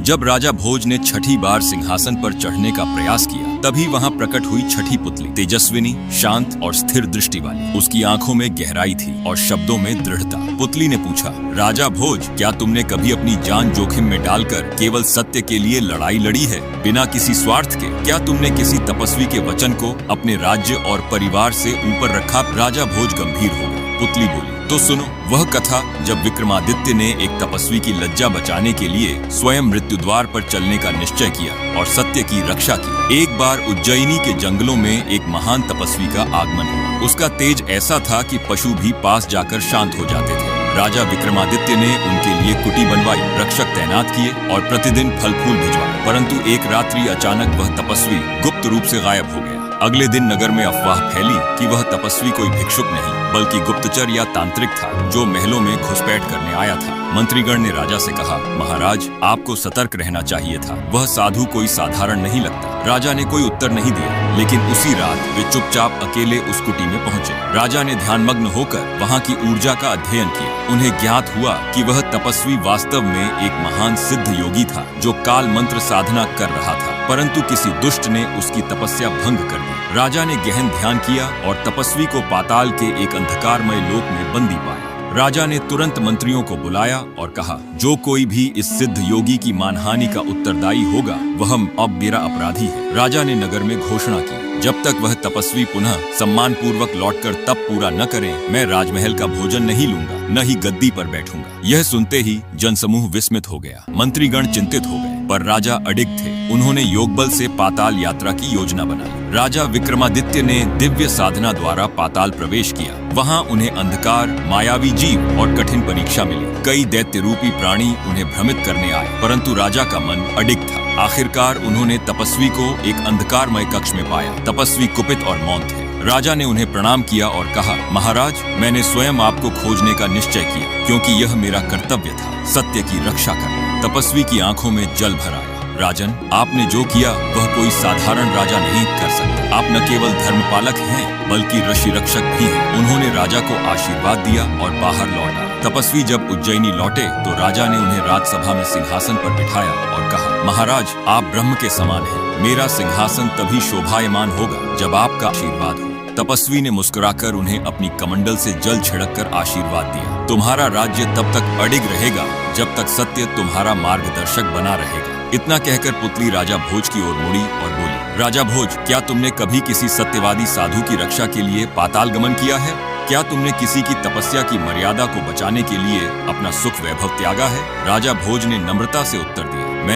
जब राजा भोज ने छठी बार सिंहासन पर चढ़ने का प्रयास किया, तभी वहाँ प्रकट हुई छठी पुतली, तेजस्विनी, शांत और स्थिर दृष्टि वाली। उसकी आंखों में गहराई थी और शब्दों में दृढ़ता। पुतली ने पूछा, राजा भोज, क्या तुमने कभी अपनी जान जोखिम में डालकर केवल सत्य के लिए लड़ाई लड़ी है, बिना किसी स्वार्थ के? क्या तुमने किसी तपस्वी के वचन को अपने राज्य और परिवार से ऊपर रखा? राजा भोज गंभीर हो गए। पुतली बोली, तो सुनो वह कथा जब विक्रमादित्य ने एक तपस्वी की लज्जा बचाने के लिए स्वयं मृत्यु द्वार पर चलने का निश्चय किया और सत्य की रक्षा की। एक बार उज्जैनी के जंगलों में एक महान तपस्वी का आगमन हुआ। उसका तेज ऐसा था कि पशु भी पास जाकर शांत हो जाते थे। राजा विक्रमादित्य ने उनके लिए कुटी बनवाई, रक्षक तैनात किए और प्रतिदिन फल फूल भिजवाए। परंतु एक रात्रि अचानक वह तपस्वी गुप्त रूप से गायब हो गया। अगले दिन नगर में अफवाह फैली कि वह तपस्वी कोई भिक्षुक नहीं बल्कि गुप्तचर या तांत्रिक था, जो महलों में घुसपैठ करने आया था। मंत्रीगण ने राजा से कहा, महाराज, आपको सतर्क रहना चाहिए था। वह साधु कोई साधारण नहीं लगता। राजा ने कोई उत्तर नहीं दिया, लेकिन उसी रात वे चुपचाप अकेले उस कुटी में पहुंचे। राजा ने ध्यानमग्न होकर वहां की ऊर्जा का अध्ययन किया। उन्हें ज्ञात हुआ कि वह तपस्वी वास्तव में एक महान सिद्ध योगी था, जो काल मंत्र साधना कर रहा था, परंतु किसी दुष्ट ने उसकी तपस्या भंग कर दी। राजा ने गहन ध्यान किया और तपस्वी को पाताल के एक अंधकारमय लोक में बंदी पाया। राजा ने तुरंत मंत्रियों को बुलाया और कहा, जो कोई भी इस सिद्ध योगी की मानहानि का उत्तरदायी होगा, वह अब मेरा अपराधी है। राजा ने नगर में घोषणा की, जब तक वह तपस्वी पुनः सम्मान पूर्वक लौटकर तप पूरा न करे, मैं राजमहल का भोजन नहीं लूंगा, न ही गद्दी पर बैठूंगा। यह सुनते ही जनसमूह विस्मित हो गया। मंत्रीगण चिंतित हो गए, पर राजा अडिग थे। उन्होंने योगबल से पाताल यात्रा की योजना बनाई। राजा विक्रमादित्य ने दिव्य साधना द्वारा पाताल प्रवेश किया। वहां उन्हें अंधकार, मायावी जीव और कठिन परीक्षा मिली। कई दैत्य रूपी प्राणी उन्हें भ्रमित करने आए, परंतु राजा का मन अडिग था। आखिरकार उन्होंने तपस्वी को एक अंधकारमय कक्ष में पाया। तपस्वी कुपित और मौन थे। राजा ने उन्हें प्रणाम किया और कहा, महाराज, मैंने स्वयं आपको खोजने का निश्चय किया, क्योंकि यह मेरा कर्तव्य था, सत्य की रक्षा करना। तपस्वी की आंखों में जल भर आया। राजन, आपने जो किया वह कोई साधारण राजा नहीं कर सकता। आप न केवल धर्मपालक हैं, बल्कि ऋषि रक्षक भी हैं। उन्होंने राजा को आशीर्वाद दिया और बाहर लौट आए। तपस्वी जब उज्जैनी लौटे तो राजा ने उन्हें राजसभा में सिंहासन पर बिठाया और कहा, महाराज, आप ब्रह्म के समान हैं। मेरा सिंहासन तभी शोभायमान होगा जब आपका आशीर्वाद हो। तपस्वी ने मुस्कुराकर उन्हें अपनी कमंडल से जल छिड़ककर आशीर्वाद दिया। तुम्हारा राज्य तब तक अडिग रहेगा जब तक सत्य तुम्हारा मार्गदर्शक बना रहेगा। इतना कहकर पुतली राजा भोज की ओर मुड़ी और बोली, राजा भोज, क्या तुमने कभी किसी सत्यवादी साधु की रक्षा के लिए पाताल गमन किया है? क्या तुमने किसी की तपस्या की मर्यादा को बचाने के लिए अपना सुख वैभव त्यागा है? राजा भोज ने नम्रता से उत्तर दिया,